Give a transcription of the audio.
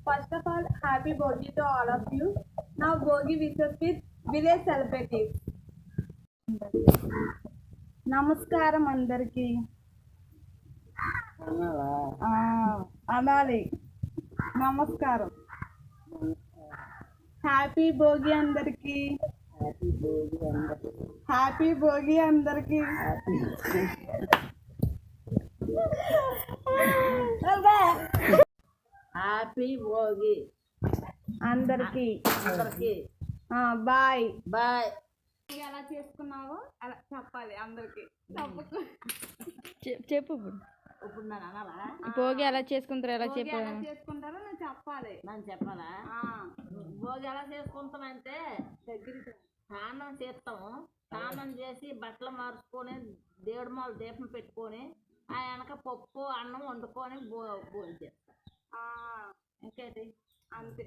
First of all, happy Bogi to all of you. Now Bogi wishes with village celebrities. నమస్కారం అందరికి. అనాలి నమస్కారం. Happy Bhogi అందరికి. Happy Bhogi అందరికి. హ్యాపీ భోగి అందరికి. Bye bye. ఎలా చేసుకున్నావో అలా చెప్పాలి అందరికి. చెప్పు ఇప్పుడు నన్ను అనాలా? భోగి ఎలా చేసుకుంటారు, ఎలా చేసుకుంటారో నేను చెప్పాలి. నన్ను చెప్పాలా? భోగి ఎలా చేసుకుంటామంటే స్నానం చేస్తాము. స్నానం చేసి బట్టలు మార్చుకొని దేవుడి మాల దీపం పెట్టుకొని ఆ వెనక పప్పు అన్నం వండుకొని భోజనం చేస్తాం. ఇంకేంటి? అంతే.